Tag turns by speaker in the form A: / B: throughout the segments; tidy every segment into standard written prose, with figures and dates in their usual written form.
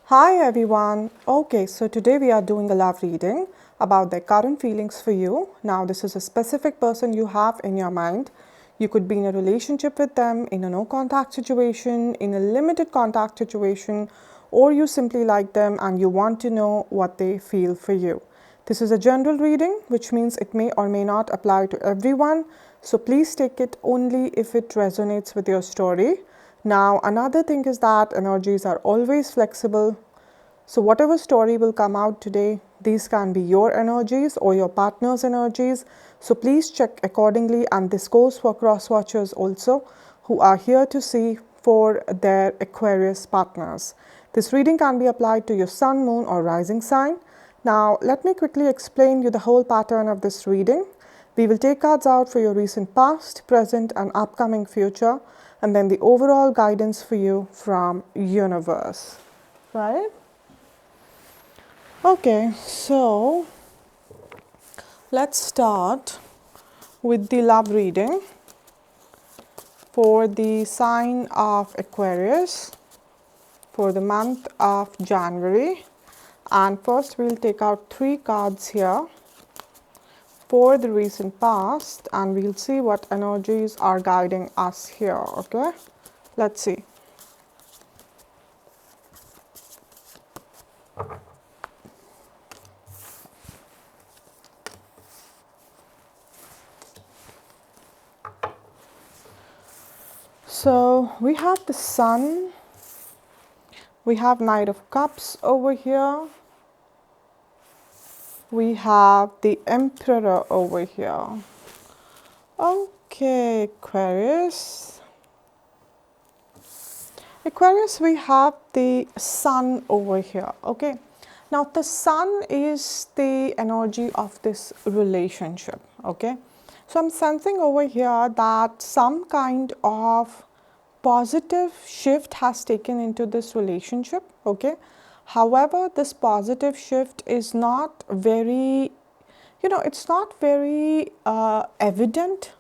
A: Hi everyone. Okay, so today we are doing a love reading about their current feelings for you. Now, this is a specific person you have in your mind. You could be in a relationship with them, in a no contact situation, in a limited contact situation, or you simply like them and you want to know what they feel for you. This is a general reading, which means it may or may not apply to everyone. So please take it only if it resonates with your story. Now, another thing is that energies are always flexible. So whatever story will come out today, these can be your energies or your partner's energies. So please check accordingly, and this goes for cross watchers also who are here to see for their Aquarius partners. This reading can be applied to your sun, moon or rising sign. Now let me quickly explain you the whole pattern of this reading. We will take cards out for your recent past, present and upcoming future, and then the overall guidance for you from universe, right? Okay, so let's start with the love reading for the sign of Aquarius for the month of January. And first we'll take out 3 cards here for the recent past, and we'll see what energies are guiding us here. Okay, let's see. So we have the Sun, we have Knight of Cups over here, we have the Emperor over here. Okay, Aquarius. Aquarius, we have the Sun over here. Okay, now the Sun is the energy of this relationship. Okay, so I'm sensing over here that some kind of positive shift has taken into this relationship. Okay, however, this positive shift is not very, it's not very evident.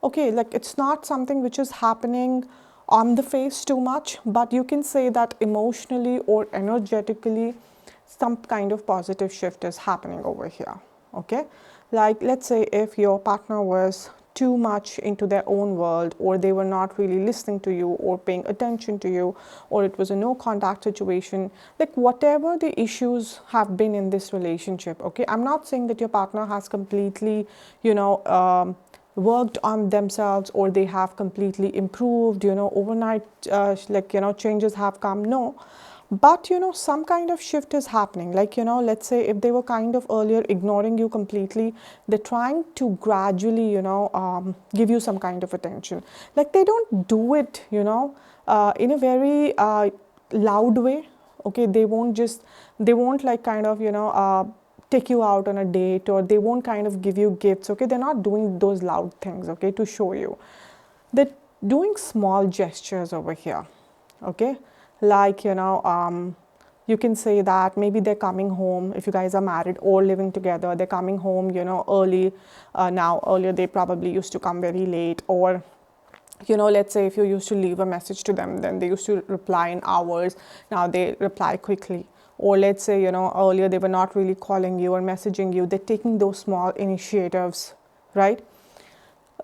A: Okay, like it's not something which is happening on the face too much, but you can say that emotionally or energetically some kind of positive shift is happening over here. Okay, like let's say if your partner was too much into their own world, or they were not really listening to you or paying attention to you, or it was a no contact situation, like whatever the issues have been in this relationship. Okay, I'm not saying that your partner has completely worked on themselves, or they have completely improved, overnight, changes have come. No, but some kind of shift is happening. Like, let's say if they were kind of earlier ignoring you completely, they're trying to gradually, give you some kind of attention. Like, they don't do it, in a very loud way. Okay, they won't like kind of, take you out on a date, or they won't kind of give you gifts. Okay, they're not doing those loud things, okay, to show you. They're doing small gestures over here. Okay, like you can say that maybe they're coming home, if you guys are married or living together, they're coming home early. Now, earlier they probably used to come very late, or let's say if you used to leave a message to them, then they used to reply in hours. Now they reply quickly. Or let's say, earlier they were not really calling you or messaging you. They're taking those small initiatives, right?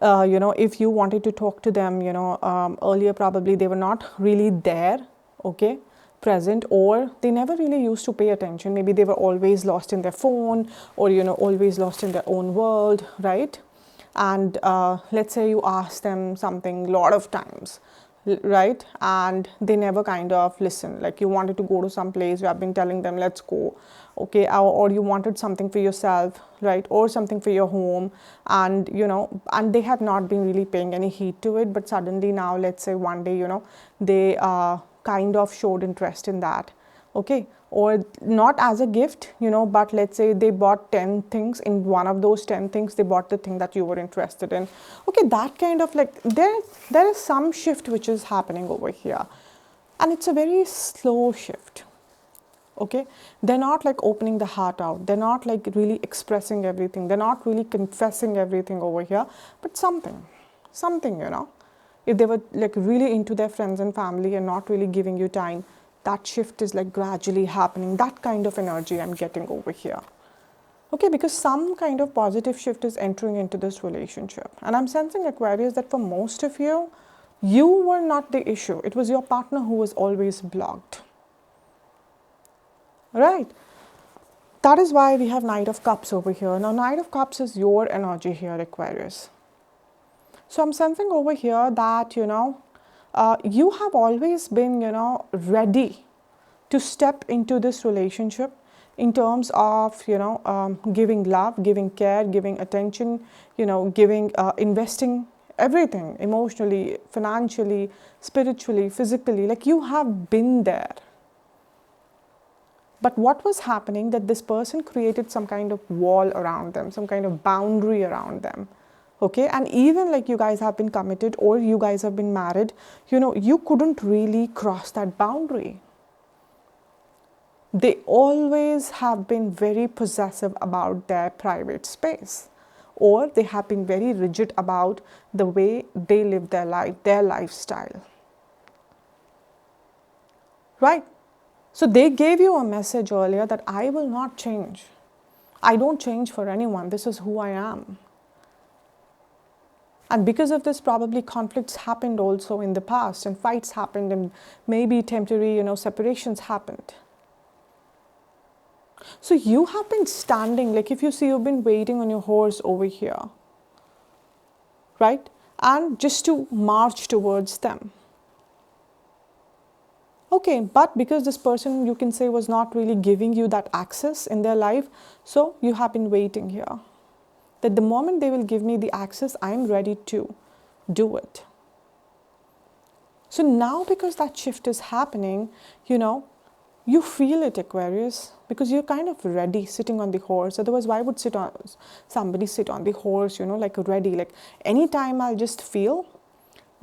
A: If you wanted to talk to them, earlier probably they were not really there, okay, present, or they never really used to pay attention. Maybe they were always lost in their phone, or, always lost in their own world, right? And let's say you ask them something a lot of times, right, and they never kind of listen. Like you wanted to go to some place, you have been telling them let's go, okay, or you wanted something for yourself, right, or something for your home, and and they have not been really paying any heed to it, but suddenly now, let's say one day, they kind of showed interest in that. Okay, or not as a gift, but let's say they bought 10 things. In one of those 10 things, they bought the thing that you were interested in. Okay, that kind of like there is some shift which is happening over here, and it's a very slow shift. Okay, they're not like opening the heart out, they're not like really expressing everything, they're not really confessing everything over here, but something, if they were like really into their friends and family and not really giving you time, that shift is like gradually happening. That kind of energy I'm getting over here. Okay, because some kind of positive shift is entering into this relationship. And I'm sensing, Aquarius, that for most of you, you were not the issue. It was your partner who was always blocked. Right? That is why we have Knight of Cups over here. Now, Knight of Cups is your energy here, Aquarius. So I'm sensing over here that, you have always been, ready to step into this relationship in terms of, giving love, giving care, giving attention, giving, investing everything emotionally, financially, spiritually, physically. Like you have been there. But what was happening that this person created some kind of wall around them, some kind of boundary around them. Okay, and even like you guys have been committed or you guys have been married, you couldn't really cross that boundary. They always have been very possessive about their private space, or they have been very rigid about the way they live their life, their lifestyle. Right? So they gave you a message earlier that I will not change. I don't change for anyone. This is who I am. And because of this, probably conflicts happened also in the past, and fights happened, and maybe temporary, separations happened. So you have been standing, like if you see, you've been waiting on your horse over here, right? And just to march towards them. Okay, but because this person, you can say, was not really giving you that access in their life, so you have been waiting here. That the moment they will give me the access, I'm ready to do it. So now because that shift is happening, you feel it, Aquarius, because you're kind of ready sitting on the horse. Otherwise, why would somebody sit on the horse, like ready? Like anytime I'll just feel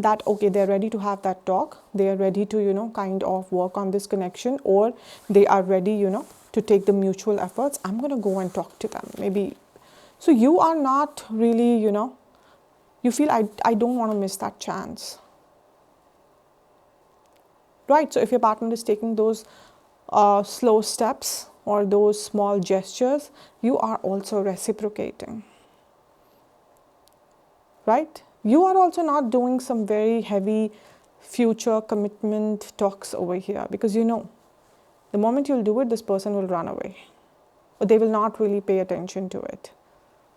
A: that, okay, they're ready to have that talk. They are ready to, kind of work on this connection, or they are ready, to take the mutual efforts. I'm going to go and talk to them. Maybe. So you are not really, you feel I don't want to miss that chance. Right? So if your partner is taking those slow steps or those small gestures, you are also reciprocating. Right? You are also not doing some very heavy future commitment talks over here, because the moment you'll do it, this person will run away, or they will not really pay attention to it.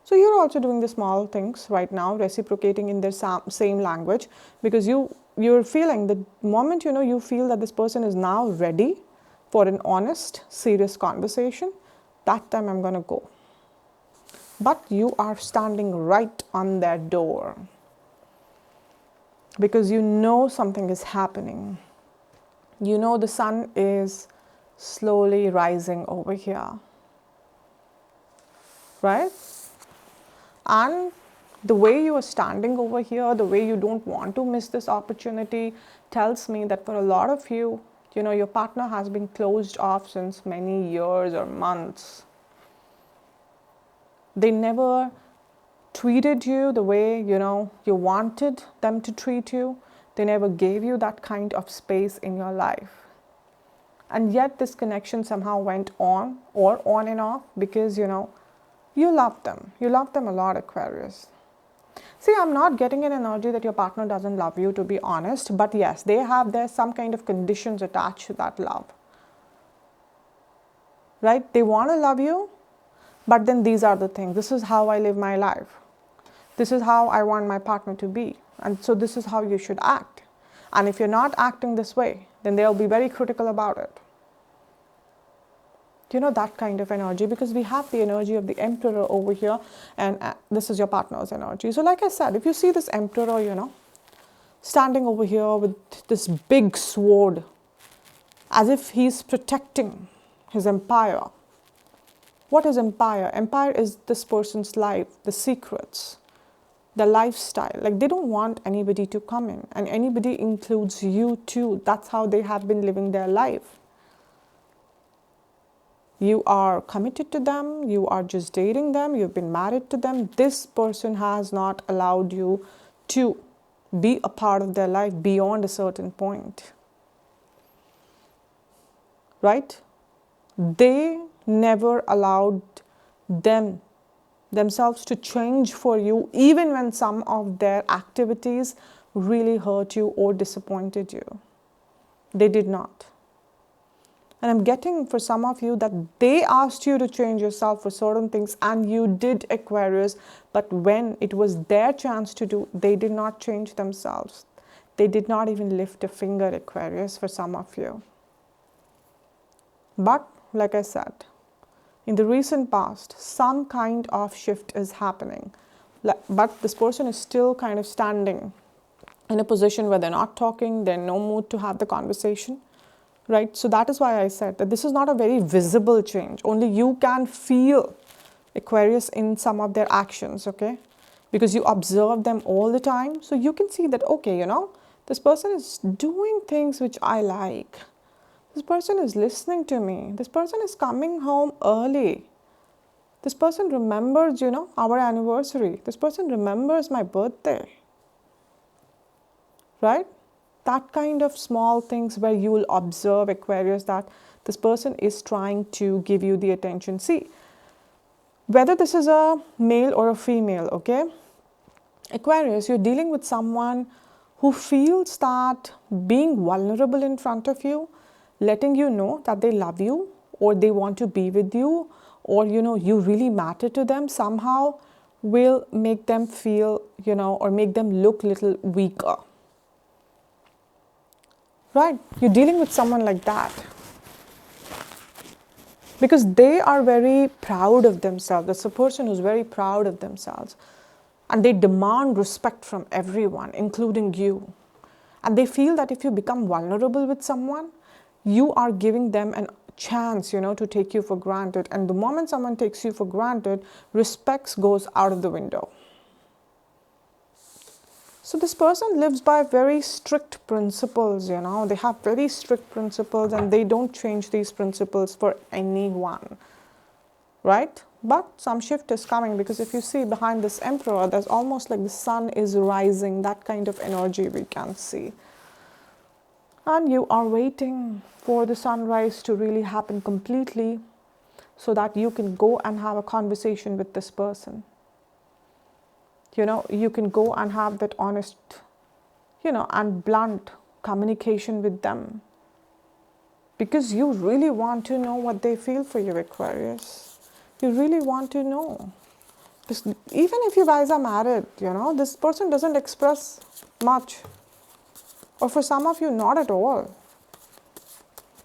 A: So you're also doing the small things right now, reciprocating in their same language, because you're feeling the moment you feel that this person is now ready for an honest, serious conversation, that time I'm going to go. But you are standing right on their door, because something is happening. The sun is slowly rising over here. Right? And the way you are standing over here, the way you don't want to miss this opportunity, tells me that for a lot of you, your partner has been closed off since many years or months. They never treated you the way, you wanted them to treat you. They never gave you that kind of space in your life. And yet this connection somehow went on, or on and off, because, you love them. You love them a lot, Aquarius. See, I'm not getting an energy that your partner doesn't love you, to be honest. But yes, there's some kind of conditions attached to that love. Right? They want to love you, but then these are the things. This is how I live my life. This is how I want my partner to be. And so this is how you should act. And if you're not acting this way, then they'll be very critical about it. That kind of energy, because we have the energy of the Emperor over here, and this is your partner's energy. So like I said, if you see this Emperor, standing over here with this big sword, as if he's protecting his empire. What is empire? Empire is this person's life, the secrets, the lifestyle. Like they don't want anybody to come in, and anybody includes you too. That's how they have been living their life. You are committed to them, you are just dating them, you've been married to them. This person has not allowed you to be a part of their life beyond a certain point. right? They never allowed themselves to change for you, even when some of their activities really hurt you or disappointed you. They did not. And I'm getting for some of you that they asked you to change yourself for certain things and you did, Aquarius, but when it was their chance to do, they did not change themselves. They did not even lift a finger, Aquarius, for some of you. But like I said, in the recent past, some kind of shift is happening. But this person is still kind of standing in a position where they're not talking, they're in no mood to have the conversation, right? So that is why I said that this is not a very visible change. Only you can feel, Aquarius, in some of their actions, okay? Because you observe them all the time. So you can see that, okay, you know, this person is doing things which I like. This person is listening to me. This person is coming home early. This person remembers, you know, our anniversary. This person remembers my birthday. Right? That kind of small things where you will observe, Aquarius, that this person is trying to give you the attention. See, whether this is a male or a female, okay? Aquarius, you're dealing with someone who feels that being vulnerable in front of you, letting you know that they love you or they want to be with you, or, you know, you really matter to them, somehow will make them feel, you know, or make them look a little weaker. Right? You're dealing with someone like that. Because they are very proud of themselves. That's a person who's very proud of themselves. And they demand respect from everyone, including you. And they feel that if you become vulnerable with someone, you are giving them a chance, you know, to take you for granted. And the moment someone takes you for granted, respect goes out of the window. So this person lives by very strict principles, you know. They have very strict principles and they don't change these principles for anyone, right? But some shift is coming, because if you see behind this Emperor, there's almost like the sun is rising, that kind of energy we can see. And you are waiting for the sunrise to really happen completely so that you can go and have a conversation with this person. You know, you can go and have that honest, you know, and blunt communication with them. Because you really want to know what they feel for you, Aquarius. You really want to know. Even if you guys are married, you know, this person doesn't express much. Or for some of you, not at all.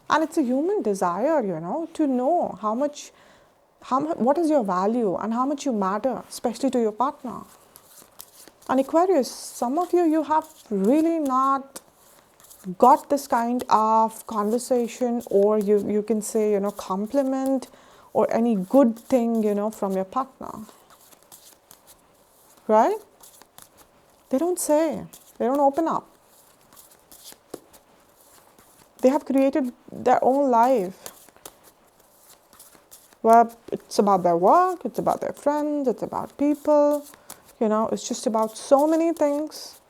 A: And it's a human desire, you know, to know what is your value and how much you matter, especially to your partner. And Aquarius, some of you, you have really not got this kind of conversation, or you can say, you know, compliment or any good thing, you know, from your partner. Right? They don't say. They don't open up. They have created their own life. Well, it's about their work, it's about their friends, it's about people. You know, it's just about so many things.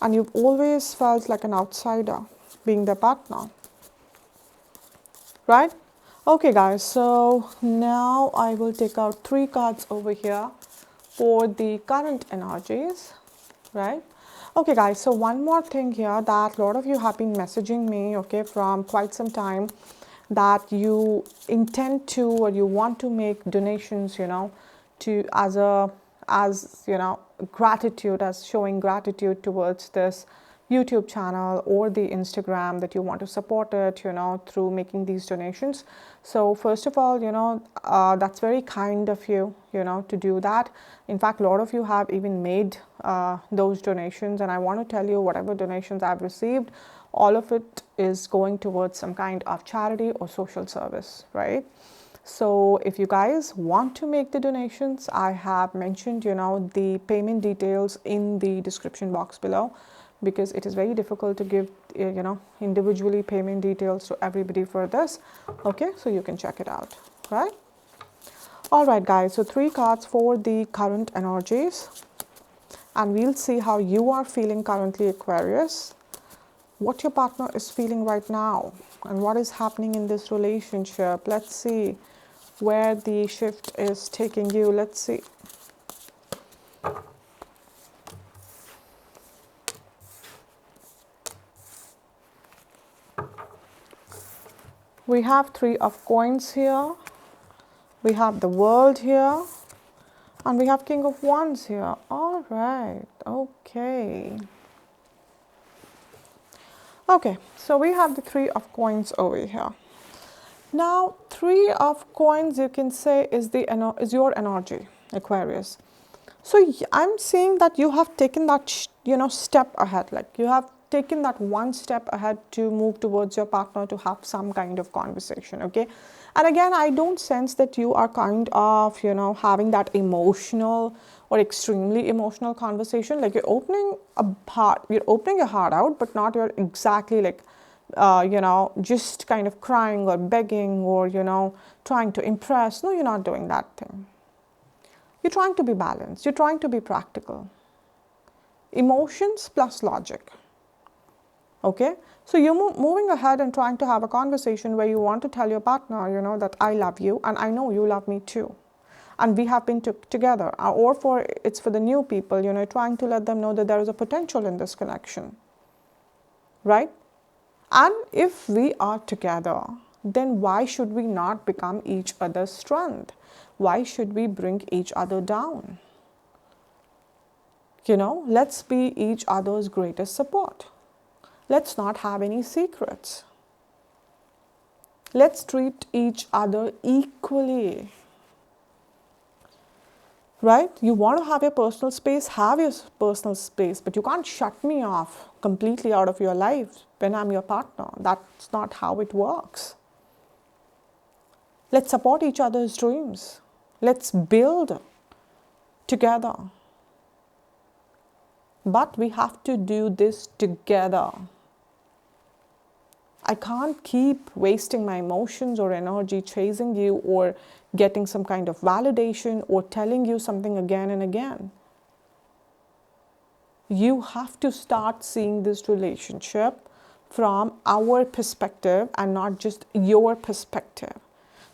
A: And you've always felt like an outsider being their partner. Right? Okay, guys. So now I will take out 3 cards over here for the current energies. Right? Okay, guys. So one more thing here, that a lot of you have been messaging me, okay, from quite some time, that you intend to, or you want to make donations, you know, to as you know, gratitude, as showing gratitude towards this YouTube channel or the Instagram, that you want to support it, you know, through making these donations. So first of all, you know, that's very kind of you, you know, to do that. In fact, a lot of you have even made those donations, and I want to tell you, whatever donations I've received, all of it is going towards some kind of charity or social service, right? So if you guys want to make the donations, I have mentioned, you know, the payment details in the description box below, because it is very difficult to give, you know, individually payment details to everybody for this. Okay, so you can check it out, right? All right, guys, so 3 cards for the current energies, and we'll see how you are feeling currently, Aquarius, what your partner is feeling right now. And what is happening in this relationship? Let's see where the shift is taking you. Let's see. We have 3 of coins here. We have the world here. And we have King of Wands here. All right. Okay. Okay. So we have the 3 of coins over here. Now, 3 of coins, you can say, is your energy, Aquarius. So I'm seeing that you have taken that, step ahead. Like you have taken that one step ahead to move towards your partner to have some kind of conversation, okay? And again, I don't sense that you are kind of, having that emotional or extremely emotional conversation. Like you're opening your heart out, but not you're exactly like, just kind of crying or begging or, trying to impress. No, you're not doing that thing. You're trying to be balanced. You're trying to be practical. Emotions plus logic. Okay? So you're moving ahead and trying to have a conversation where you want to tell your partner, that I love you and I know you love me too. And we have been together. Or it's for the new people, trying to let them know that there is a potential in this connection. Right? And if we are together, then why should we not become each other's strength? Why should we bring each other down? Let's be each other's greatest support. Let's not have any secrets. Let's treat each other equally. Right? You want to have your personal space, have your personal space, but you can't shut me off completely out of your life when I'm your partner. That's not how it works. Let's support each other's dreams. Let's build together. But we have to do this together. I can't keep wasting my emotions or energy chasing you or getting some kind of validation or telling you something again and again. You have to start seeing this relationship from our perspective and not just your perspective.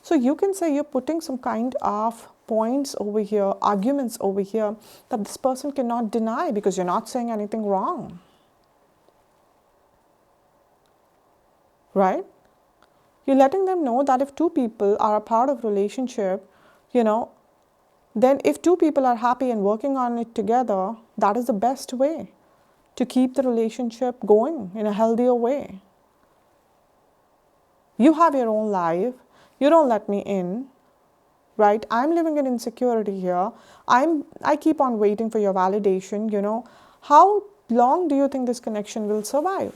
A: So you can say you're putting some kind of points over here, arguments over here that this person cannot deny because you're not saying anything wrong. Right? You're letting them know that if 2 people are a part of relationship, then if 2 people are happy and working on it together, that is the best way to keep the relationship going in a healthier way. You have your own life. You don't let me in. Right? I'm living in insecurity here. I keep on waiting for your validation, How long do you think this connection will survive?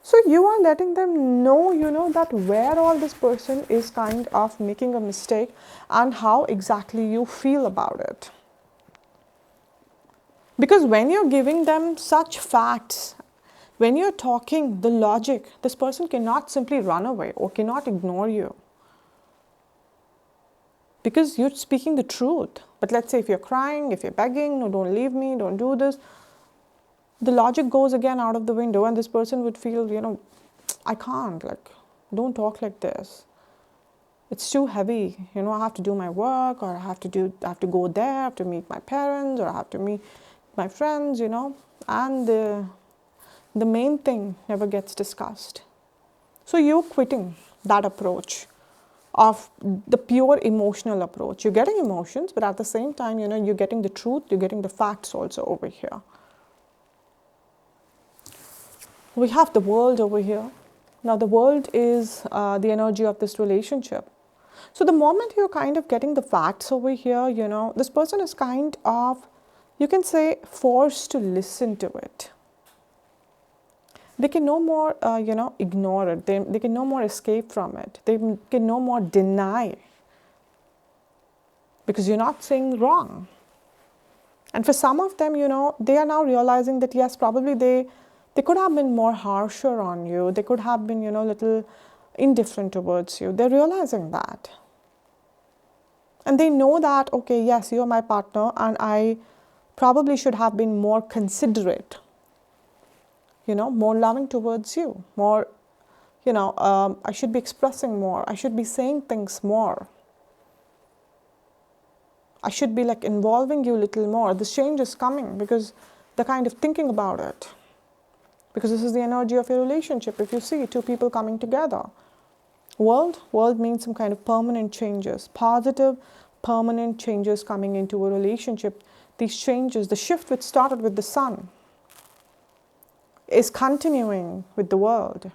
A: So you are letting them know, that where all this person is kind of making a mistake and how exactly you feel about it. Because when you're giving them such facts, when you're talking the logic, this person cannot simply run away or cannot ignore you. Because you're speaking the truth. But let's say if you're crying, if you're begging, no, don't leave me, don't do this, the logic goes again out of the window and this person would feel, I can't, don't talk like this. It's too heavy, I have to do my work or I have to go there, I have to meet my parents or I have to meet my friends, and the main thing never gets discussed. So you're quitting that approach of the pure emotional approach. You're getting emotions, but at the same time, you're getting the truth, you're getting the facts also over here. We have the world over here. Now, the world is the energy of this relationship. So the moment you're kind of getting the facts over here, this person is kind of, you can say, forced to listen to it. They can no more, ignore it. They can no more escape from it. They can no more deny. Because you're not saying wrong. And for some of them, they are now realizing that, yes, probably they could have been more harsher on you. They could have been, a little indifferent towards you. They're realizing that. And they know that, okay, yes, you're my partner and I probably should have been more considerate, more loving towards you, more, I should be expressing more. I should be saying things more. I should be like involving you a little more. This change is coming because they're kind of thinking about it. Because this is the energy of a relationship. If you see two people coming together. World means some kind of permanent changes. Positive, permanent changes coming into a relationship. These changes, the shift which started with the sun, is continuing with the world.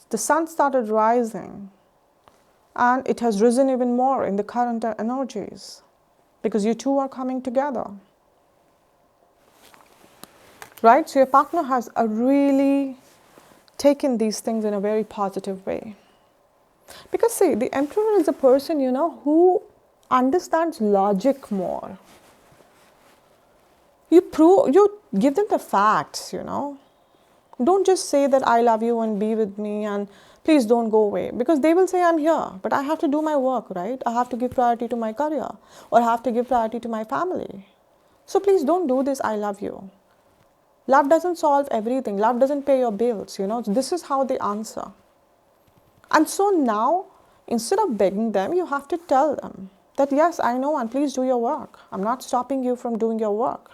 A: The sun started rising, and it has risen even more in the current energies because you two are coming together. Right? So your partner has really taken these things in a very positive way. Because see, the Emperor is a person, who understands logic more. You give them the facts, Don't just say that I love you and be with me and please don't go away. Because they will say I'm here, but I have to do my work, right? I have to give priority to my career or I have to give priority to my family. So please don't do this, I love you. Love doesn't solve everything. Love doesn't pay your bills, This is how they answer. And so now, instead of begging them, you have to tell them that yes, I know and please do your work. I'm not stopping you from doing your work.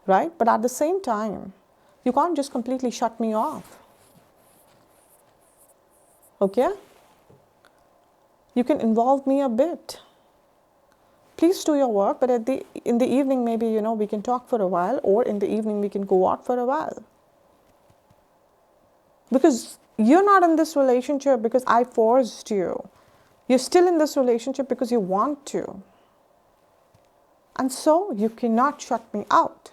A: Right? But at the same time, you can't just completely shut me off. Okay? You can involve me a bit. Please do your work, but in the evening, maybe, we can talk for a while, or in the evening, we can go out for a while. Because you're not in this relationship because I forced you. You're still in this relationship because you want to. And so you cannot shut me out.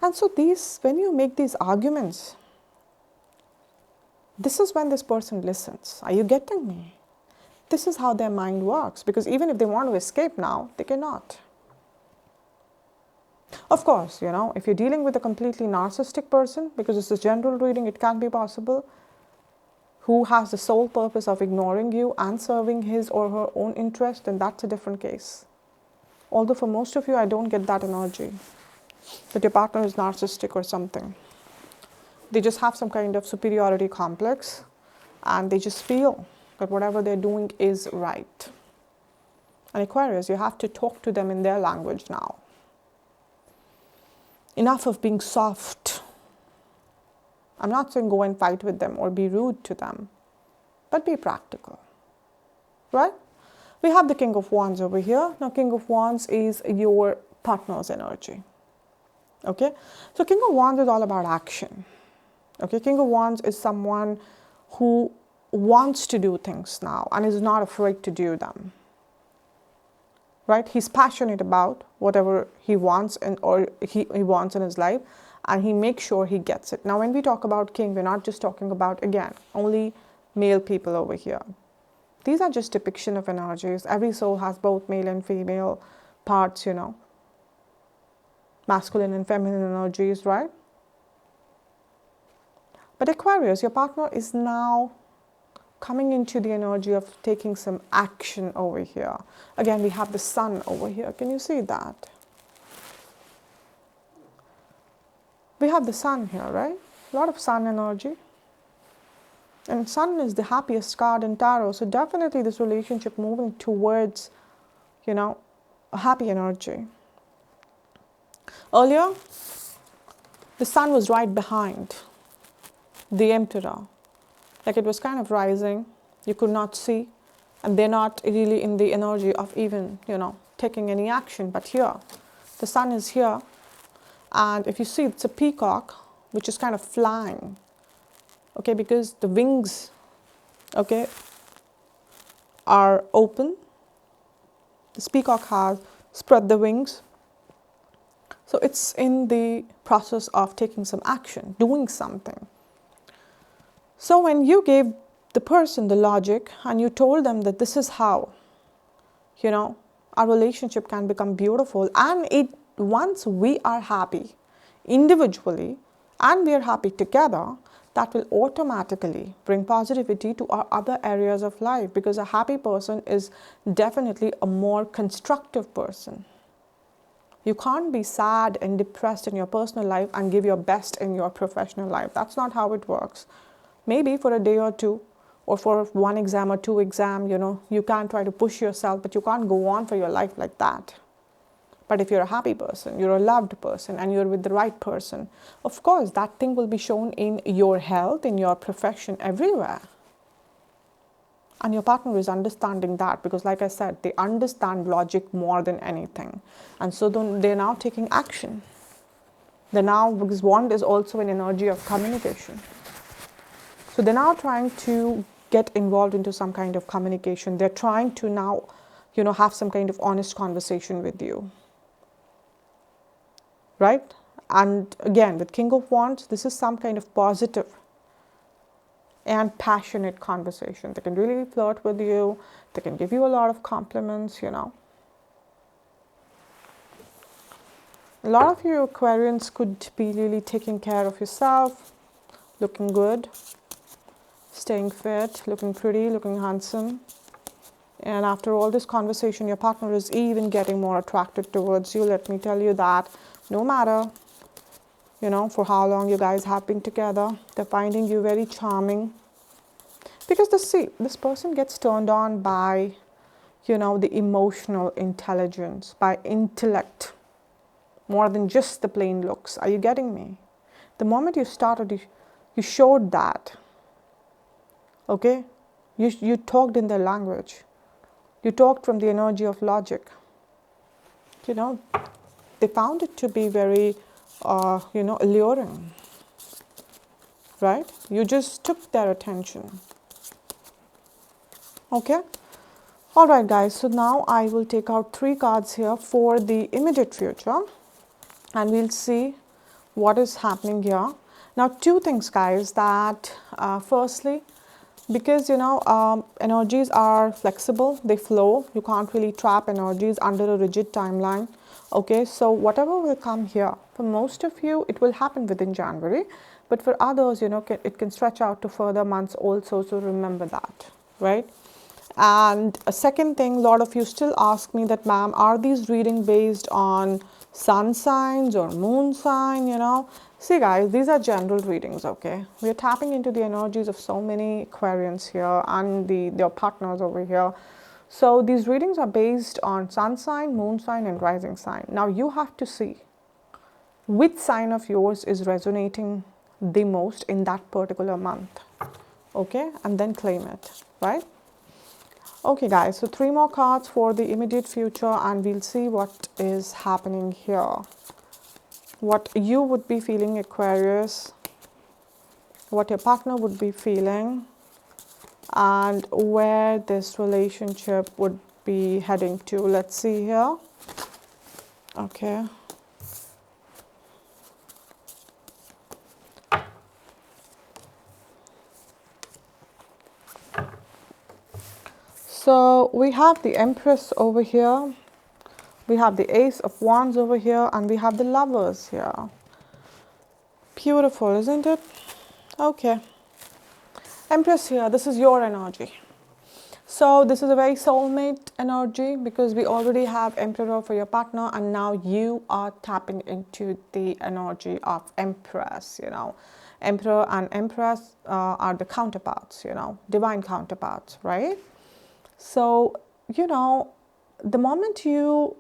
A: And so when you make these arguments, this is when this person listens. Are you getting me? This is how their mind works. Because even if they want to escape now, they cannot. Of course, if you're dealing with a completely narcissistic person, because it's a general reading, it can be possible, who has the sole purpose of ignoring you and serving his or her own interest, then that's a different case. Although for most of you, I don't get that energy, that your partner is narcissistic or something. They just have some kind of superiority complex, and they just feel that whatever they're doing is right. And Aquarius, you have to talk to them in their language now. Enough of being soft. I'm not saying go and fight with them or be rude to them, but be practical, right? We have the King of Wands over here. Now, King of Wands is your partner's energy, okay? So King of Wands is all about action, okay? King of Wands is someone who wants to do things now and is not afraid to do them. Right? He's passionate about whatever he wants or he wants in his life, and he makes sure he gets it. Now, when we talk about king, we're not just talking about, again, only male people over here. These are just depiction of energies. Every soul has both male and female parts, masculine and feminine energies, right? But Aquarius, your partner is now coming into the energy of taking some action over here. Again, we have the sun over here. Can you see that? We have the sun here, right? A lot of sun energy. And sun is the happiest card in tarot. So definitely this relationship moving towards, a happy energy. Earlier, the sun was right behind the Emperor. Like it was kind of rising, you could not see, and they're not really in the energy of even, taking any action. But here, the sun is here, and if you see, it's a peacock, which is kind of flying, okay, because the wings, okay, are open. This peacock has spread the wings. So it's in the process of taking some action, doing something. So when you gave the person the logic and you told them that this is how, our relationship can become beautiful, and once we are happy individually and we are happy together, that will automatically bring positivity to our other areas of life, because a happy person is definitely a more constructive person. You can't be sad and depressed in your personal life and give your best in your professional life. That's not how it works. Maybe for a day or two, or for one exam or two exam, you can try to push yourself, but you can't go on for your life like that. But if you're a happy person, you're a loved person, and you're with the right person, of course, that thing will be shown in your health, in your profession, everywhere. And your partner is understanding that, because like I said, they understand logic more than anything. And so they're now taking action. Because wand is also an energy of communication. So they're now trying to get involved into some kind of communication. They're trying to now, have some kind of honest conversation with you. Right? And again, with King of Wands, this is some kind of positive and passionate conversation. They can really flirt with you. They can give you a lot of compliments, A lot of you Aquarians could be really taking care of yourself, looking good, staying fit, looking pretty, looking handsome. And after all this conversation, your partner is even getting more attracted towards you. Let me tell you that no matter, for how long you guys have been together, they're finding you very charming. Because this person gets turned on by, the emotional intelligence, by intellect, more than just the plain looks. Are you getting me? The moment you started, you showed that. Okay? You talked in their language. You talked from the energy of logic. They found it to be very, alluring. Right? You just took their attention. Okay? All right, guys. So now I will take out 3 cards here for the immediate future. And we'll see what is happening here. Now, 2 things, guys, that firstly, because, energies are flexible, they flow. You can't really trap energies under a rigid timeline. Okay, so whatever will come here, for most of you, it will happen within January. But for others, it can stretch out to further months also. So remember that, right? And a second thing, a lot of you still ask me that, ma'am, are these readings based on sun signs or moon sign, See, guys, these are general readings, okay? We're tapping into the energies of so many Aquarians here and their partners over here. So these readings are based on sun sign, moon sign, and rising sign. Now you have to see which sign of yours is resonating the most in that particular month, okay? And then claim it, right? Okay, guys, so 3 more cards for the immediate future, and we'll see what is happening here. What you would be feeling, Aquarius, what your partner would be feeling, and where this relationship would be heading to. Let's see here. Okay. So we have the Empress over here. We have the Ace of Wands over here, and we have the Lovers here. Beautiful, isn't it? Okay. Empress here, this is your energy. So this is a very soulmate energy, because we already have Emperor for your partner, and now you are tapping into the energy of Empress, Emperor and Empress are the counterparts, divine counterparts, right? So, the moment you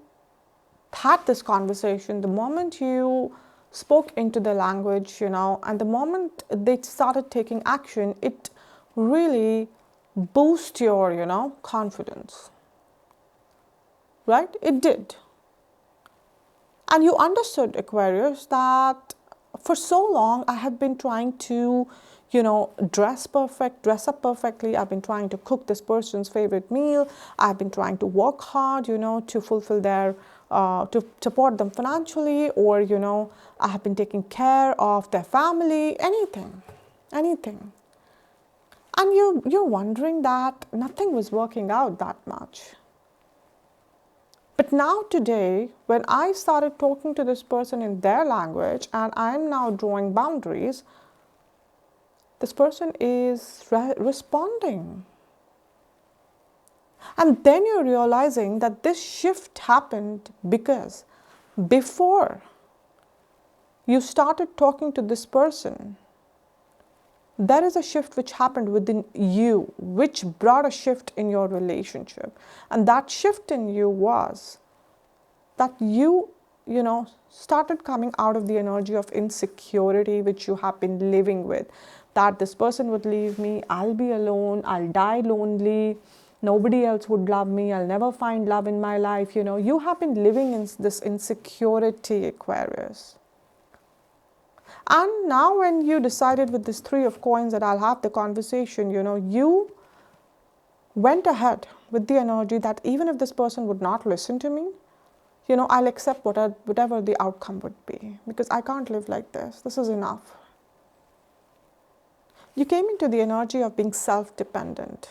A: had this conversation, the moment you spoke into the language, and the moment they started taking action, it really boosts your, confidence. Right? It did. And you understood, Aquarius, that for so long I have been trying to, dress up perfectly. I've been trying to cook this person's favorite meal. I've been trying to work hard, to fulfill their, to support them financially, or, I have been taking care of their family, anything. And you're wondering that nothing was working out that much. But now today, when I started talking to this person in their language, and I'm now drawing boundaries, this person is responding. And then you're realizing that this shift happened because before you started talking to this person, there is a shift which happened within you, which brought a shift in your relationship. And that shift in you was that you started coming out of the energy of insecurity which you have been living with. That this person would leave me, I'll be alone, I'll die lonely, nobody else would love me, I'll never find love in my life. You have been living in this insecurity, Aquarius. And now when you decided with this Three of Coins that I'll have the conversation, you went ahead with the energy that even if this person would not listen to me, I'll accept whatever the outcome would be, because I can't live like this. This is enough. You came into the energy of being self-dependent.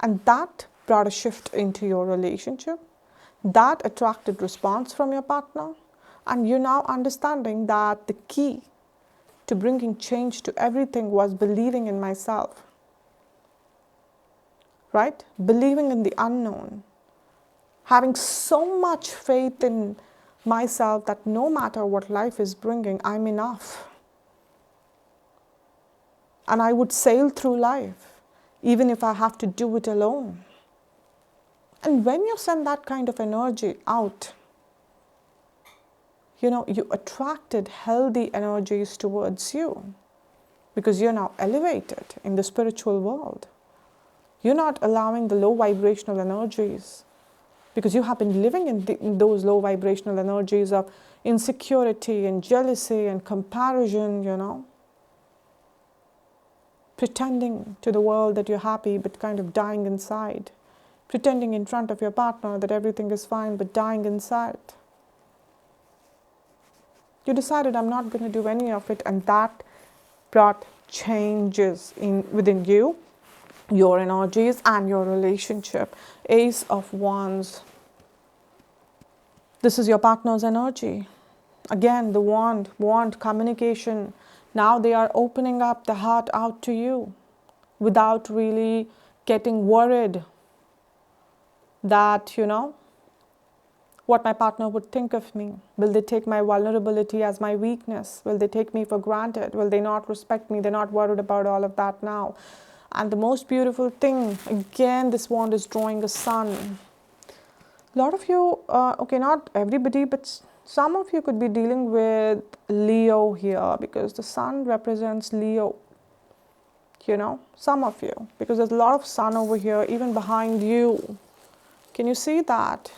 A: And that brought a shift into your relationship. That attracted response from your partner. And you're now understanding that the key to bringing change to everything was believing in myself. Right? Believing in the unknown. Having so much faith in myself that no matter what life is bringing, I'm enough. And I would sail through life, even if I have to do it alone. And when you send that kind of energy out, you attracted healthy energies towards you, because you're now elevated in the spiritual world. You're not allowing the low vibrational energies, because you have been living in those low vibrational energies of insecurity and jealousy and comparison, pretending to the world that you're happy but kind of dying inside, pretending in front of your partner that everything is fine but dying inside. You decided, I'm not going to do any of it, and that brought changes within you, your energies, and your relationship. Ace of Wands. This is your partner's energy. Again, the wand, communication. Now they are opening up the heart out to you without really getting worried that, what my partner would think of me. Will they take my vulnerability as my weakness? Will they take me for granted? Will they not respect me? They're not worried about all of that now. And the most beautiful thing, again, this wand is drawing a sun. A lot of you, not everybody, but some of you could be dealing with Leo here, because the sun represents Leo. Some of you, because there's a lot of sun over here, even behind you. Can you see that?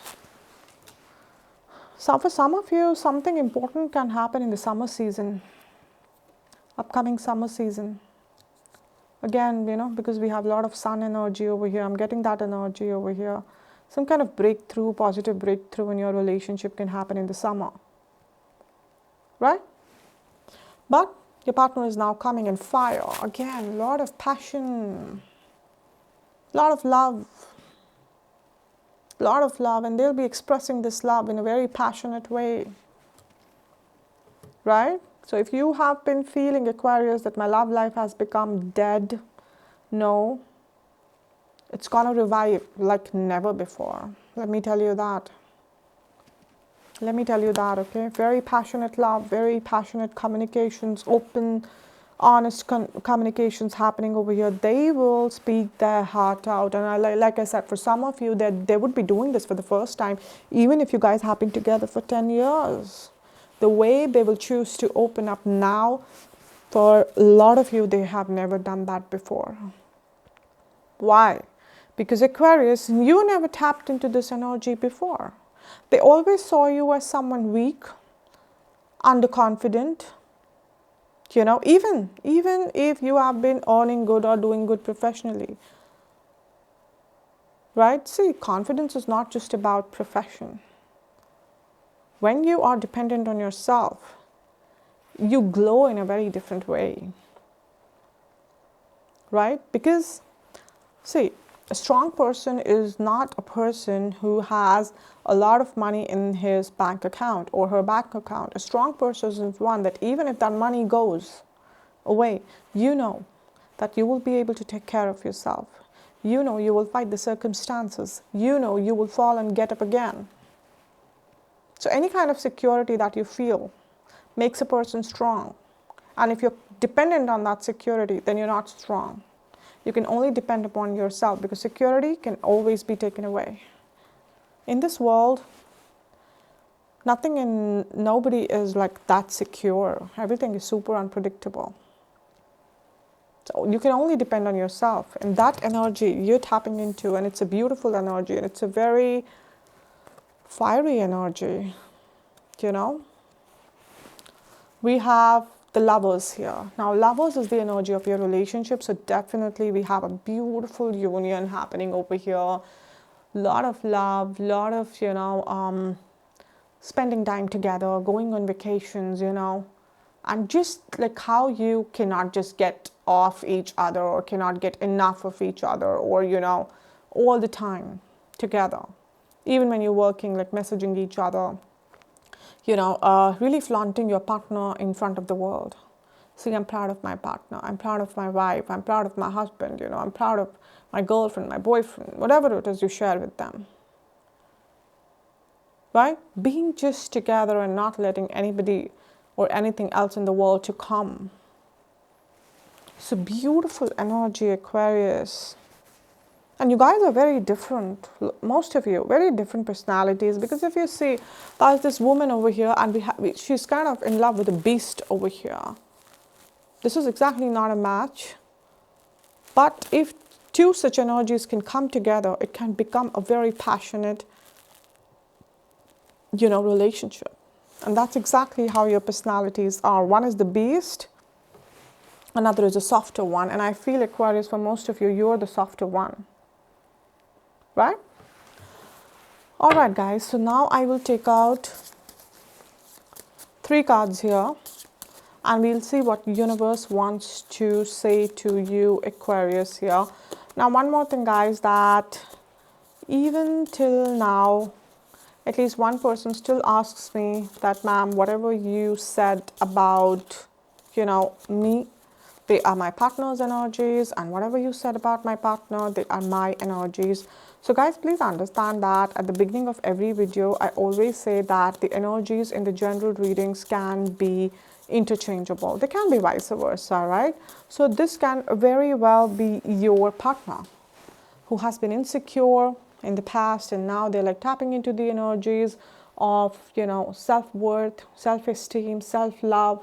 A: So for some of you, something important can happen in the summer season, upcoming summer season. Again, because we have a lot of sun energy over here, I'm getting that energy over here. Some kind of breakthrough, positive breakthrough in your relationship can happen in the summer. Right? But your partner is now coming in fire. Again, a lot of passion, a lot of love. And they'll be expressing this love in a very passionate way. Right? So if you have been feeling, Aquarius, that my love life has become dead, no, it's going to revive like never before. Let me tell you that. Okay? Very passionate love, very passionate communications, open, honest communications happening over here. They will speak their heart out. And like I said, for some of you, they would be doing this for the first time, even if you guys have been together for 10 years. The way they will choose to open up now, for a lot of you, they have never done that before. Why? Because Aquarius, you never tapped into this energy before. They always saw you as someone weak, underconfident. Even if you have been earning good or doing good professionally. Right? See, confidence is not just about profession. When you are dependent on yourself, you glow in a very different way. Right? Because, see, a strong person is not a person who has a lot of money in his bank account or her bank account. A strong person is one that even if that money goes away, you know that you will be able to take care of yourself. You know you will fight the circumstances. You know you will fall and get up again. So any kind of security that you feel makes a person strong. And if you're dependent on that security, then you're not strong. You can only depend upon yourself, because security can always be taken away. In this world, nothing and nobody is like that secure. Everything is super unpredictable. So you can only depend on yourself. And that energy you're tapping into, and it's a beautiful energy, and it's a very fiery energy, you know. We have the lovers here. Now, lovers is the energy of your relationship. So definitely we have a beautiful union happening over here. Lot of love, lot of, spending time together, going on vacations, and just like how you cannot just get off each other, or cannot get enough of each other, or, all the time together. Even when you're working, like messaging each other, really flaunting your partner in front of the world. See, I'm proud of my partner, I'm proud of my wife, I'm proud of my husband, I'm proud of my girlfriend, my boyfriend, whatever it is you share with them. Right? Being just together and not letting anybody or anything else in the world to come. So beautiful energy, Aquarius. And you guys are very different, most of you, very different personalities. Because if you see, there's this woman over here, and she's kind of in love with a beast over here. This is exactly not a match. But if two such energies can come together, it can become a very passionate, relationship. And that's exactly how your personalities are. One is the beast, another is a softer one. And I feel, Aquarius, for most of you, you're the softer one. Right? All right, guys. So now I will take out 3 cards here, and we'll see what universe wants to say to you, Aquarius, here. Now, one more thing, guys, that even till now, at least one person still asks me that, ma'am, whatever you said about, me, they are my partner's energies, and whatever you said about my partner, they are my energies. So guys, please understand that at the beginning of every video, I always say that the energies in the general readings can be interchangeable. They can be vice versa, right? So this can very well be your partner who has been insecure in the past, and now they're like tapping into the energies of, self-worth, self-esteem, self-love,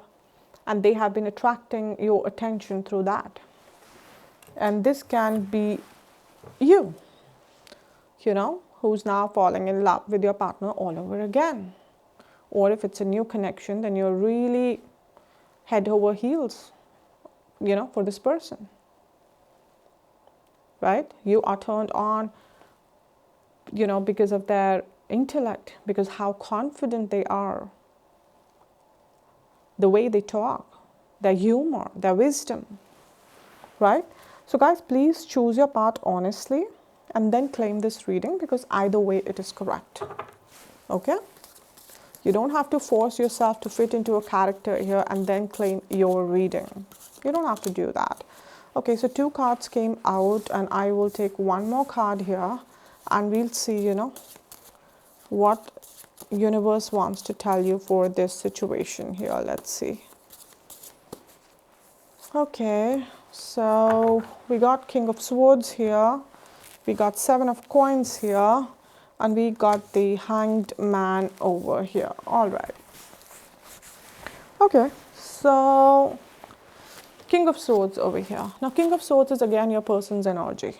A: and they have been attracting your attention through that. And this can be you, who's now falling in love with your partner all over again. Or if it's a new connection, then you're really head over heels, for this person. Right? You are turned on, because of their intellect, because how confident they are, the way they talk, their humor, their wisdom, right? So guys, please choose your path honestly and then claim this reading, because either way it is correct. Okay? You don't have to force yourself to fit into a character here and then claim your reading. You don't have to do that. Okay, so 2 cards came out, and I will take one more card here, and we'll see, what universe wants to tell you for this situation here. Let's see. Okay, so we got King of Swords here, we got 7 of Coins here, and we got the Hanged Man over here. All right. Okay, so King of Swords over here. Now, King of Swords is again your person's energy.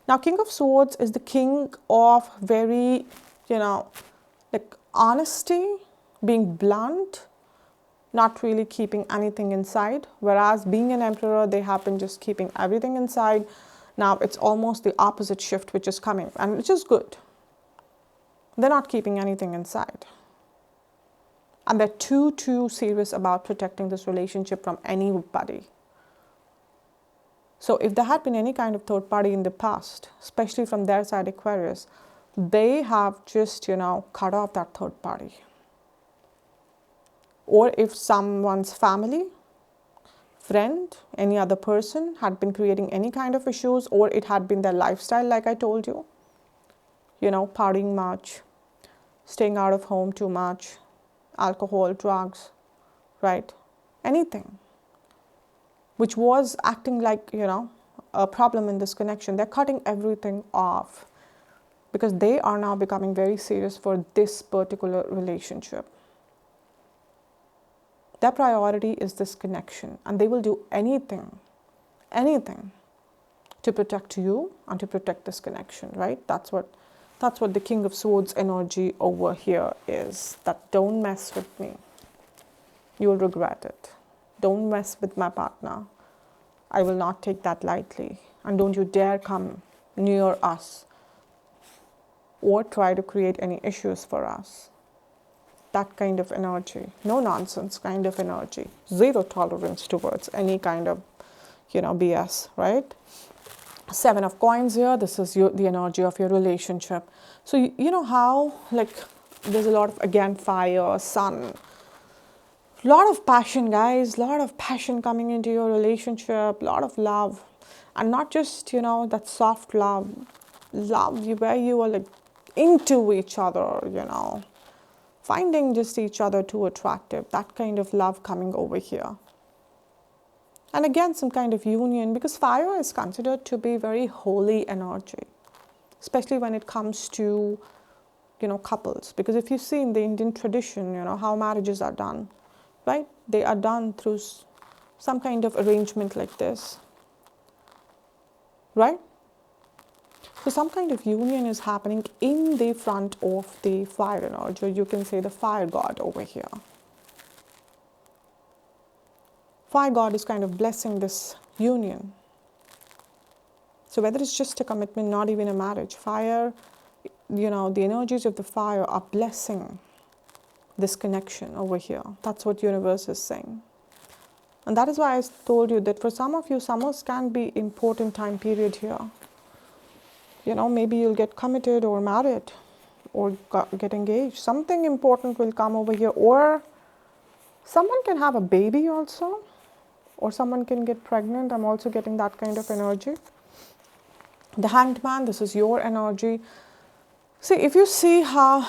A: Now, King of Swords is the king of very, like honesty, being blunt, not really keeping anything inside. Whereas being an emperor, they have been just keeping everything inside. Now, it's almost the opposite shift which is coming, and which is good. They're not keeping anything inside. And they're too serious about protecting this relationship from anybody. So if there had been any kind of third party in the past, especially from their side, Aquarius, they have just, cut off that third party. Or if someone's family, friend, any other person had been creating any kind of issues, or it had been their lifestyle, like I told you, partying much, staying out of home too much, alcohol, drugs, right? Anything which was acting like, a problem in this connection, they're cutting everything off because they are now becoming very serious for this particular relationship. Their priority is this connection, and they will do anything to protect you and to protect this connection, right? That's what the King of Swords energy over here is. That don't mess with me. You'll regret it. Don't mess with my partner. I will not take that lightly. And don't you dare come near us or try to create any issues for us. That kind of energy. No nonsense kind of energy. Zero tolerance towards any kind of, BS, right? 7 of coins here. This is the energy of your relationship. So you know how, like, there's a lot of, again, fire, sun. Lot of passion, guys. Lot of passion coming into your relationship. Lot of love. And not just, that soft love. Love where you are like into each other, finding just each other too attractive. That kind of love coming over here. And again, some kind of union, because fire is considered to be very holy energy, especially when it comes to, couples. Because if you see in the Indian tradition, how marriages are done, right? They are done through some kind of arrangement like this, right? So some kind of union is happening in the front of the fire energy, or you can say the fire god over here. Fire god is kind of blessing this union. So whether it's just a commitment, not even a marriage, fire, the energies of the fire are blessing this connection over here. That's what universe is saying. And that is why I told you that for some of you, summers can be important time period here. Maybe you'll get committed or married or get engaged. Something important will come over here, or someone can have a baby also, or someone can get pregnant. I'm also getting that kind of energy. The Hanged Man, this is your energy. See, if you see how,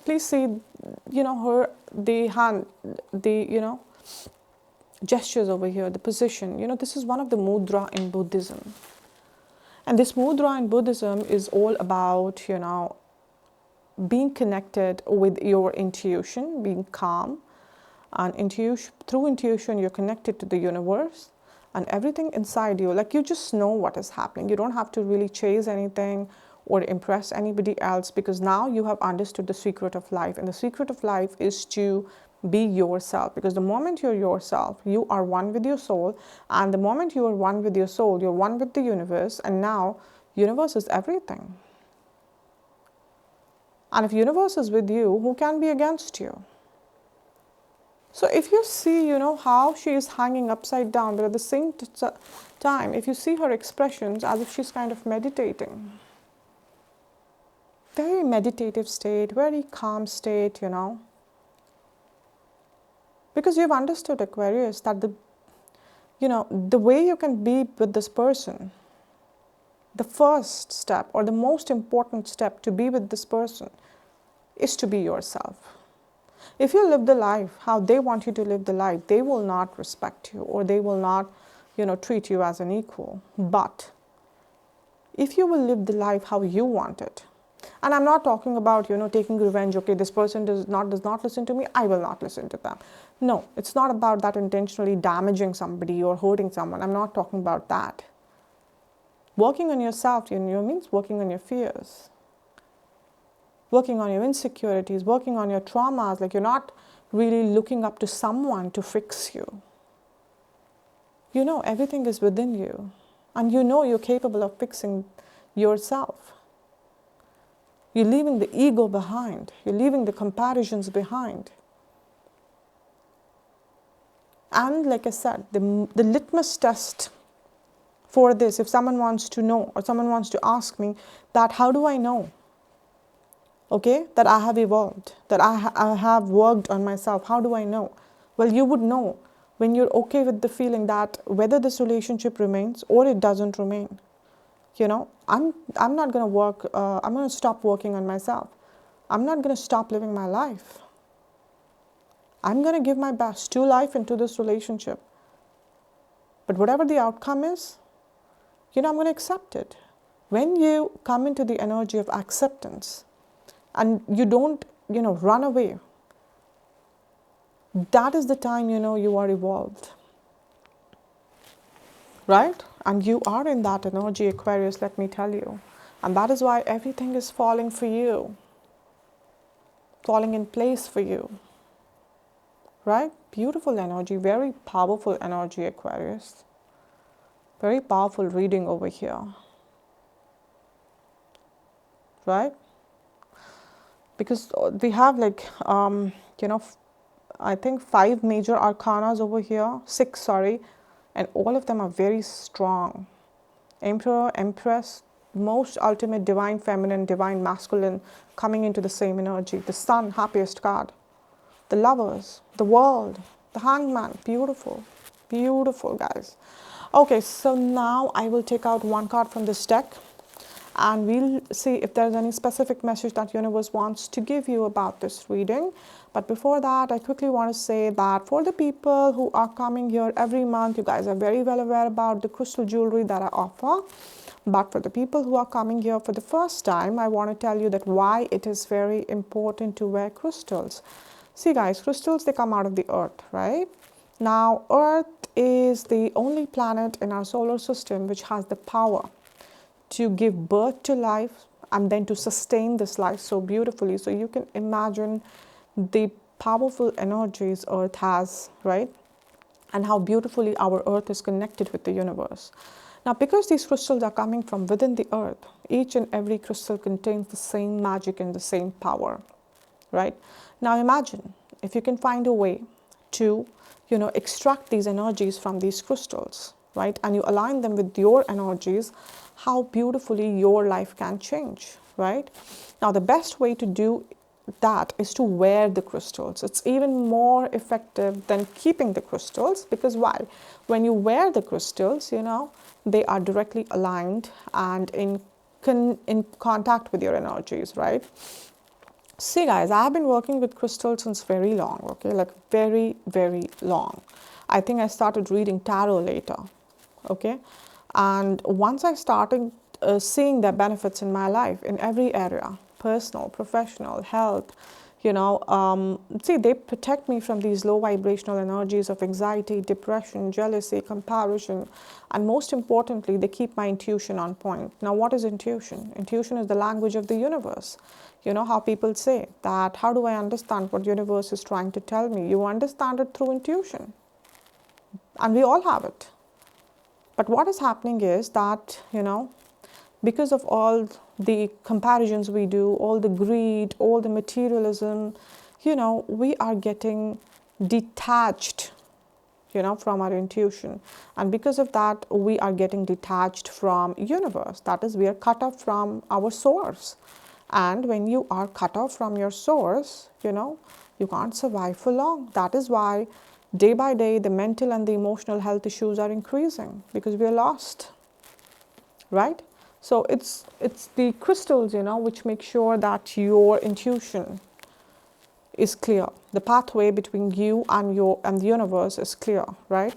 A: please see, the hand, the, gestures over here, the position. This is one of the mudra in Buddhism. And this mudra in Buddhism is all about, being connected with your intuition, being calm. And through intuition, you're connected to the universe and everything inside you. Like, you just know what is happening. You don't have to really chase anything or impress anybody else, because now you have understood the secret of life. And the secret of life is to be yourself, because the moment you're yourself, you are one with your soul. And the moment you are one with your soul, you're one with the universe. And now universe is everything. And if universe is with you, who can be against you? So if you see, how she is hanging upside down, but at the same time, if you see her expressions as if she's kind of meditating, very meditative state, very calm state, Because you've understood, Aquarius, that the way you can be with this person, the first step or the most important step to be with this person is to be yourself. If you live the life how they want you to live the life, they will not respect you, or they will not, treat you as an equal. But if you will live the life how you want it, and I'm not talking about, taking revenge, okay, this person does not listen to me, I will not listen to them. No, it's not about that intentionally damaging somebody or hurting someone. I'm not talking about that. Working on yourself, means working on your fears, working on your insecurities, working on your traumas. Like, you're not really looking up to someone to fix you. Everything is within you, and you're capable of fixing yourself. You're leaving the ego behind. You're leaving the comparisons behind. And like I said, the litmus test for this, if someone wants to know, or someone wants to ask me that, how do I know, okay, that I have evolved, that I have worked on myself? How do I know? Well, you would know when you're okay with the feeling that whether this relationship remains or it doesn't remain, I'm not going to work, I'm going to stop working on myself. I'm not going to stop living my life. I'm going to give my best to life and to this relationship. But whatever the outcome is, I'm going to accept it. When you come into the energy of acceptance and you don't, run away, that is the time, you are evolved. Right? And you are in that energy, Aquarius, let me tell you. And that is why everything is falling for you, falling in place for you. Right? Beautiful energy, very powerful energy, Aquarius. Very powerful reading over here. Right? Because we have I think 5 major arcanas over here, 6, sorry, and all of them are very strong. Emperor, Empress, most ultimate divine feminine, divine masculine coming into the same energy. The Sun, happiest card. The Lovers, the World, the Hangman, beautiful, beautiful, guys. Okay, so now I will take out one card from this deck and we'll see if there's any specific message that universe wants to give you about this reading. But before that, I quickly want to say that for the people who are coming here every month, you guys are very well aware about the crystal jewelry that I offer. But for the people who are coming here for the first time, I want to tell you that why it is very important to wear crystals. See guys, crystals, they come out of the earth, right? Now, earth is the only planet in our solar system which has the power to give birth to life and then to sustain this life so beautifully. So you can imagine the powerful energies earth has, right? And how beautifully our earth is connected with the universe. Now, because these crystals are coming from within the earth, each and every crystal contains the same magic and the same power, right? Now imagine if you can find a way to, extract these energies from these crystals, right? And you align them with your energies, how beautifully your life can change, right? Now, the best way to do that is to wear the crystals. It's even more effective than keeping the crystals because why? When you wear the crystals, they are directly aligned and in contact with your energies, right? See guys, I've been working with crystals since very long, okay? Like very, very long. I think I started reading tarot later, okay? And once I started seeing their benefits in my life, in every area, personal, professional, health, see, they protect me from these low vibrational energies of anxiety, depression, jealousy, comparison, and most importantly, they keep my intuition on point. Now, what is intuition? Intuition is the language of the universe. You know how people say that, how do I understand what universe is trying to tell me? You understand it through intuition. And we all have it. But what is happening is that, because of all the comparisons we do, all the greed, all the materialism, we are getting detached, from our intuition. And because of that, we are getting detached from universe. That is, we are cut off from our source. And when you are cut off from your source, you can't survive for long. That is why day by day, the mental and the emotional health issues are increasing because we are lost, right? So it's the crystals, which make sure that your intuition is clear. The pathway between you and the universe is clear, right?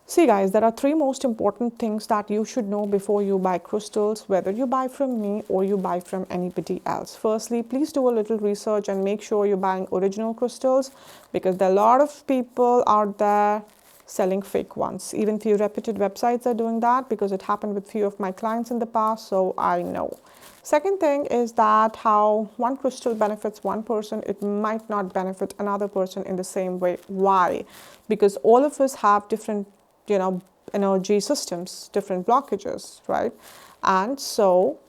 A: See guys, there are 3 most important things that you should know before you buy crystals, whether you buy from me or you buy from anybody else. Firstly, please do a little research and make sure you're buying original crystals because there are a lot of people out there selling fake ones. Even few reputed websites are doing that because it happened with few of my clients in the past, so I know. Second thing is that how one crystal benefits one person, it might not benefit another person in the same way. Why? Because all of us have different energy systems, different blockages, right? And so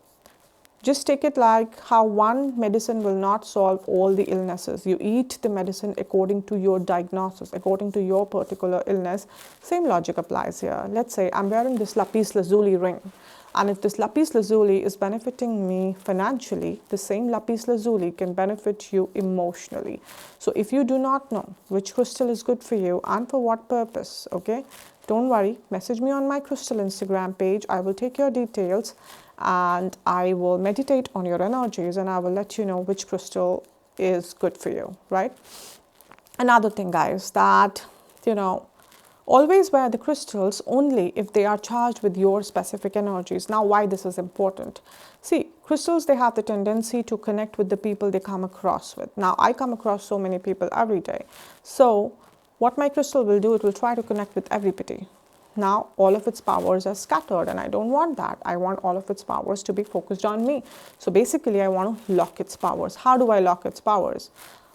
A: just take it like how one medicine will not solve all the illnesses. You eat the medicine according to your diagnosis, according to your particular illness. Same logic applies here. Let's say I'm wearing this lapis lazuli ring. And if this lapis lazuli is benefiting me financially, the same lapis lazuli can benefit you emotionally. So if you do not know which crystal is good for you and for what purpose, okay, don't worry, message me on my crystal Instagram page. I will take your details and I will meditate on your energies, and I will let you know which crystal is good for you, right? Another thing, guys, that, always wear the crystals only if they are charged with your specific energies. Now, why this is important? See, crystals, they have the tendency to connect with the people they come across with. Now, I come across so many people every day. So, what my crystal will do, it will try to connect with everybody. Now, all of its powers are scattered, and I don't want that. I want all of its powers to be focused on me. So basically, I want to lock its powers. How do I lock its powers?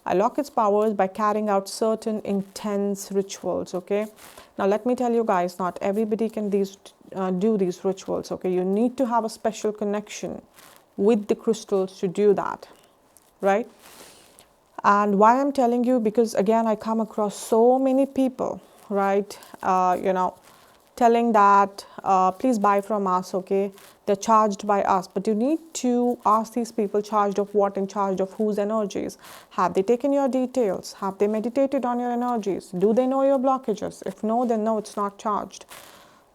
A: I lock its powers by carrying out certain intense rituals, okay? Now, let me tell you guys, not everybody can do these rituals, okay? You need to have a special connection with the crystals to do that, right? And why I'm telling you, because again, I come across so many people, right? Telling that, please buy from us, okay? They're charged by us. But you need to ask these people, charged of what and charged of whose energies? Have they taken your details? Have they meditated on your energies? Do they know your blockages? If no, then no, it's not charged.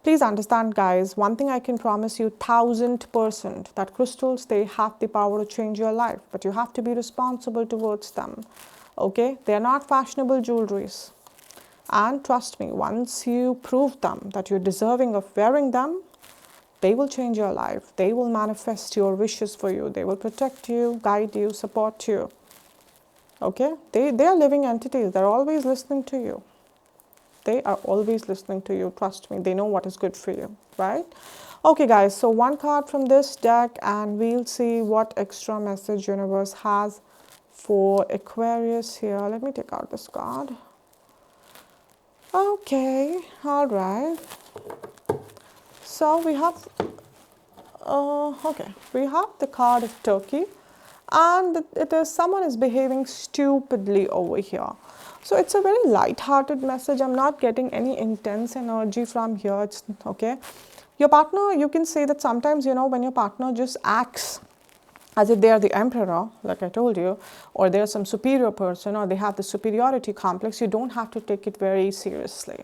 A: Please understand, guys, one thing I can promise you 1000%, that crystals, they have the power to change your life. But you have to be responsible towards them, okay? They're not fashionable jewelries. And trust me, once you prove them that you're deserving of wearing them, they will change your life. They will manifest your wishes for you. They will protect you, guide you, support you. Okay? They are living entities. They're always listening to you. They are always listening to you. Trust me. They know what is good for you. Right? Okay, guys. So one card from this deck, and we'll see what extra message universe has for Aquarius here. Let me take out this card. Okay, all right. So we have, we have the card of Turkey, and it is someone is behaving stupidly over here. So it's a very light-hearted message. I'm not getting any intense energy from here. It's okay. Your partner, you can say that sometimes, when your partner just acts as if they are the emperor, like I told you, or they're some superior person, or they have the superiority complex, you don't have to take it very seriously.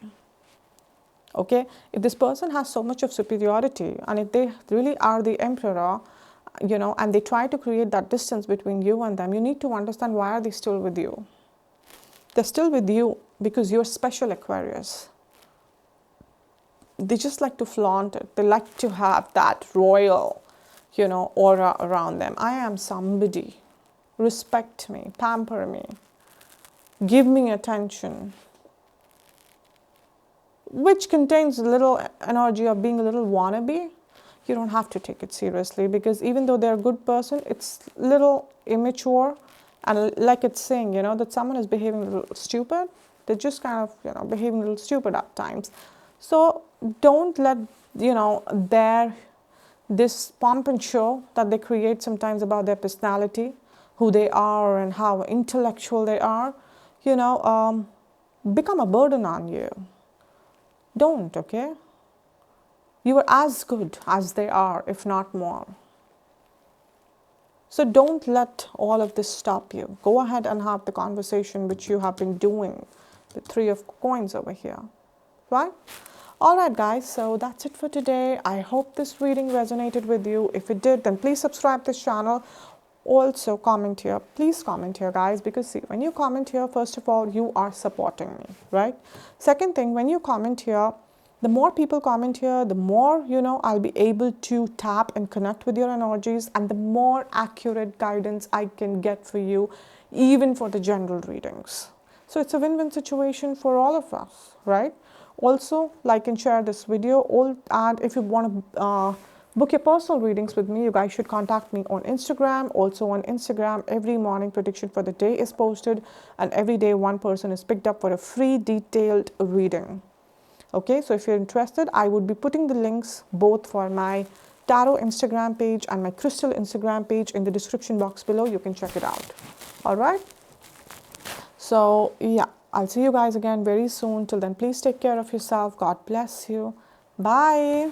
A: Okay? If this person has so much of superiority, and if they really are the emperor, and they try to create that distance between you and them, you need to understand, why are they still with you? They're still with you because you're special, Aquarius. They just like to flaunt it. They like to have that royal, aura around them. I am somebody. Respect me, pamper me, give me attention, which contains a little energy of being a little wannabe. You don't have to take it seriously, because even though they're a good person, it's a little immature, and like it's saying, that someone is behaving a little stupid. They're just kind of, behaving a little stupid at times. So don't let, this pomp and show that they create sometimes about their personality, who they are and how intellectual they are, become a burden on you. Don't, okay? You are as good as they are, if not more. So don't let all of this stop you. Go ahead and have the conversation which you have been doing. The 3 of coins over here, right? Alright guys, so that's it for today. I hope this reading resonated with you. If it did, then please subscribe to this channel. Also comment here. Please comment here, guys, because see, when you comment here, first of all, you are supporting me, right? Second thing, when you comment here, the more people comment here, the more, I'll be able to tap and connect with your energies, and the more accurate guidance I can get for you, even for the general readings. So it's a win-win situation for all of us, right? Also, like and share this video. And if you want to book your personal readings with me, you guys should contact me on Instagram. Also on Instagram, every morning prediction for the day is posted, and every day one person is picked up for a free detailed reading. Okay, so if you're interested, I would be putting the links both for my tarot Instagram page and my crystal Instagram page in the description box below. You can check it out. All right. So yeah, I'll see you guys again very soon. Till then, please take care of yourself. God bless you. Bye.